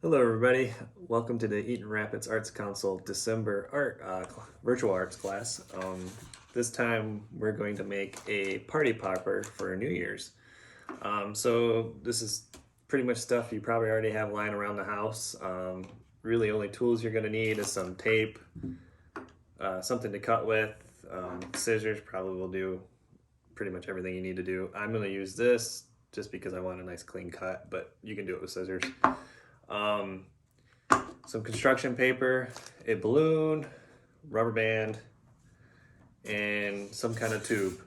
Hello, everybody. Welcome to the Eaton Rapids Arts Council December virtual arts class. This time we're going to make a party popper for New Year's. So this is pretty much stuff you probably already have lying around the house. Really, only tools you're going to need is some tape, something to cut with, scissors. Probably will do pretty much everything you need to do. I'm going to use this just because I want a nice clean cut, but you can do it with scissors. Some construction paper, a balloon, rubber band, and some kind of tube.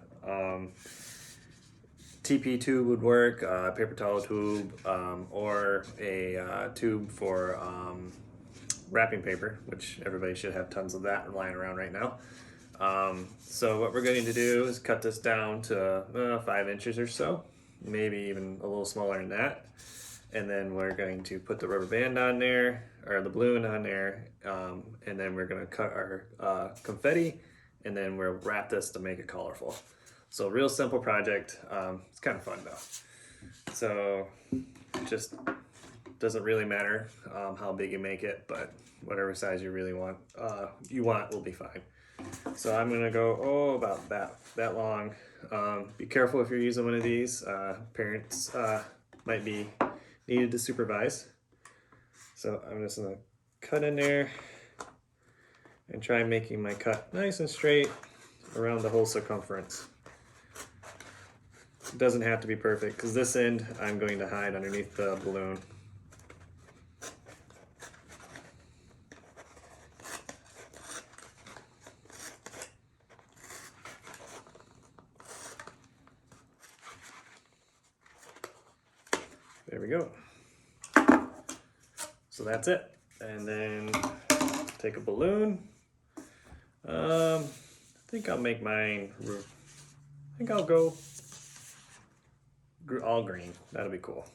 TP tube would work, paper towel tube, or a tube for wrapping paper, which everybody should have tons of that lying around right now. So what we're going to do is cut this down to 5 inches or so, maybe even a little smaller than that. And then we're going to put the rubber band on there, or the balloon on there, and then we're going to cut our confetti, and then we'll wrap this to make it colorful. So real simple project. It's kind of fun though. So just doesn't really matter how big you make it, but whatever size you really want, will be fine. So I'm gonna go about that long. Be careful if you're using one of these. Parents might be needed to supervise. So I'm just gonna cut in there and try making my cut nice and straight around the whole circumference. It doesn't have to be perfect because this end I'm going to hide underneath the balloon. There we go. So that's it. And then take a balloon. I think I'll make mine, I think I'll go all green. That'll be cool.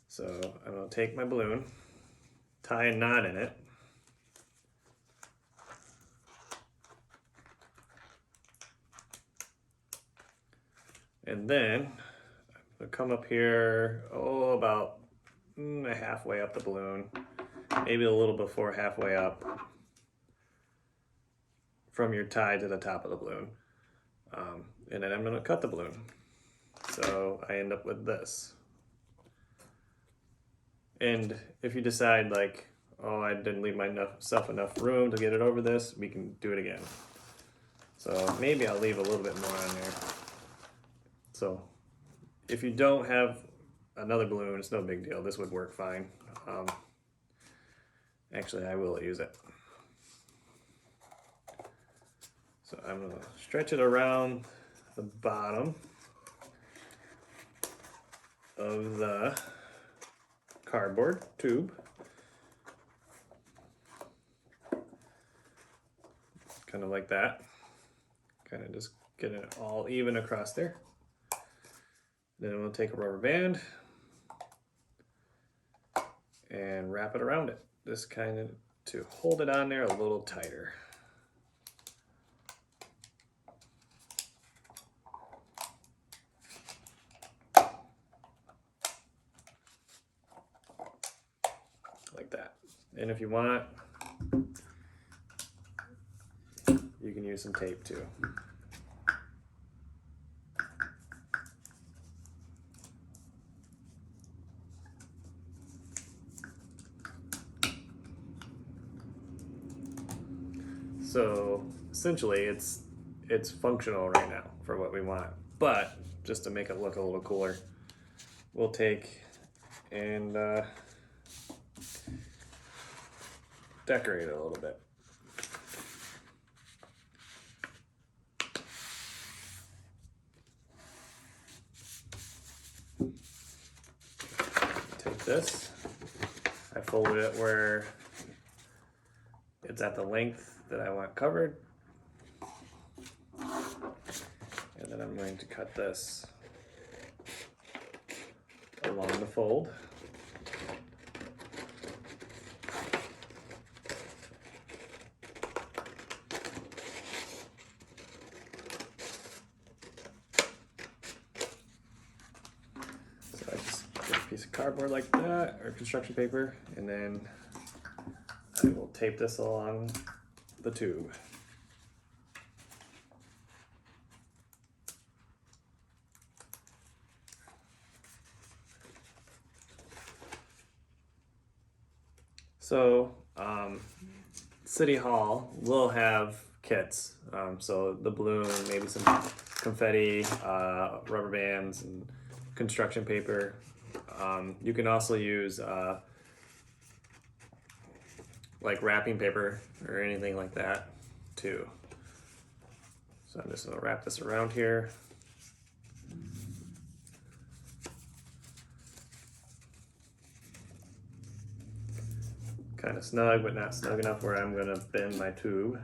So I'm gonna take my balloon, tie a knot in it. And then I'll come up here, about halfway up the balloon, maybe a little before halfway up from your tie to the top of the balloon. And then I'm gonna cut the balloon. So I end up with this. And if you decide like, oh, I didn't leave myself enough room to get it over this, we can do it again. So maybe I'll leave a little bit more on there. So if you don't have another balloon, it's no big deal. This would work fine. Actually, I will use it. So I'm gonna stretch it around the bottom of the cardboard tube. Kind of like that. Kind of just get it all even across there. Then we'll take a rubber band and wrap it around it. Just kind of to hold it on there a little tighter. Like that. And if you want, you can use some tape too. So essentially it's functional right now for what we want, but just to make it look a little cooler, we'll take and decorate it a little bit. Take this, I folded it where it's at the length that I want covered. And then I'm going to cut this along the fold. So I just get a piece of cardboard cardboard like that, or construction paper, and then I will tape this along the tube. So, City Hall will have kits. So the balloon, maybe some confetti, rubber bands, and construction paper. You can also use like wrapping paper or anything like that too. So I'm just gonna wrap this around here. Kind of snug, but not snug enough where I'm gonna bend my tube.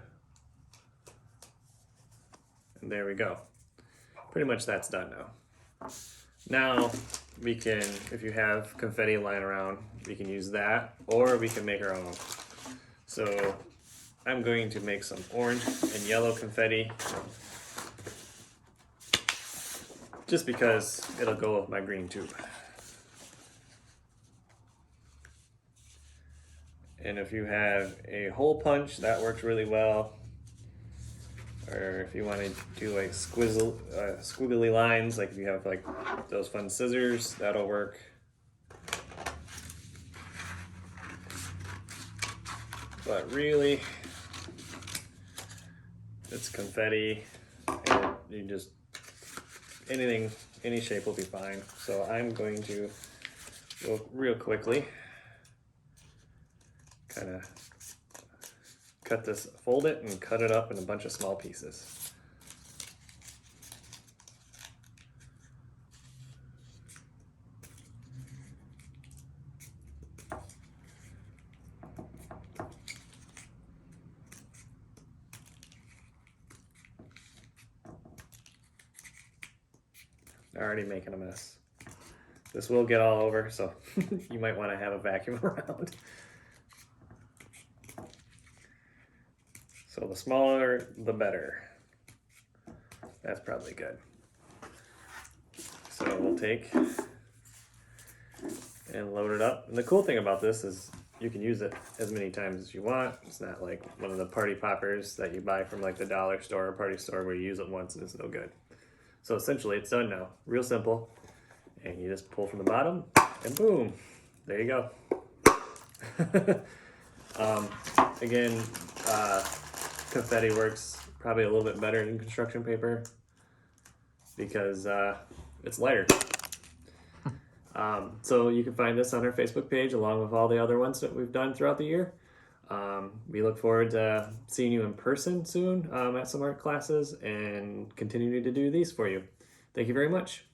And there we go. Pretty much that's done now. Now we can, if you have confetti lying around, we can use that, or we can make our own. So I'm going to make some orange and yellow confetti, just because it'll go with my green tube. And if you have a hole punch, that works really well. Or if you want to do like squiggly lines, like if you have like those fun scissors, that'll work. But really, it's confetti, and you just, anything, any shape will be fine. So I'm going to go real quickly, kind of cut this, fold it, and cut it up in a bunch of small pieces. Already making a mess. This will get all over, so you might want to have a vacuum around. So the smaller, the better. That's probably good. So we'll take and load it up. And the cool thing about this is you can use it as many times as you want. It's not like one of the party poppers that you buy from like the dollar store or party store where you use it once and it's no good. So essentially it's done now. Real simple. And you just pull from the bottom and boom, there you go. Again, confetti works probably a little bit better than construction paper because it's lighter. So you can find this on our Facebook page along with all the other ones that we've done throughout the year. We look forward to seeing you in person soon at some art classes and continuing to do these for you. Thank you very much.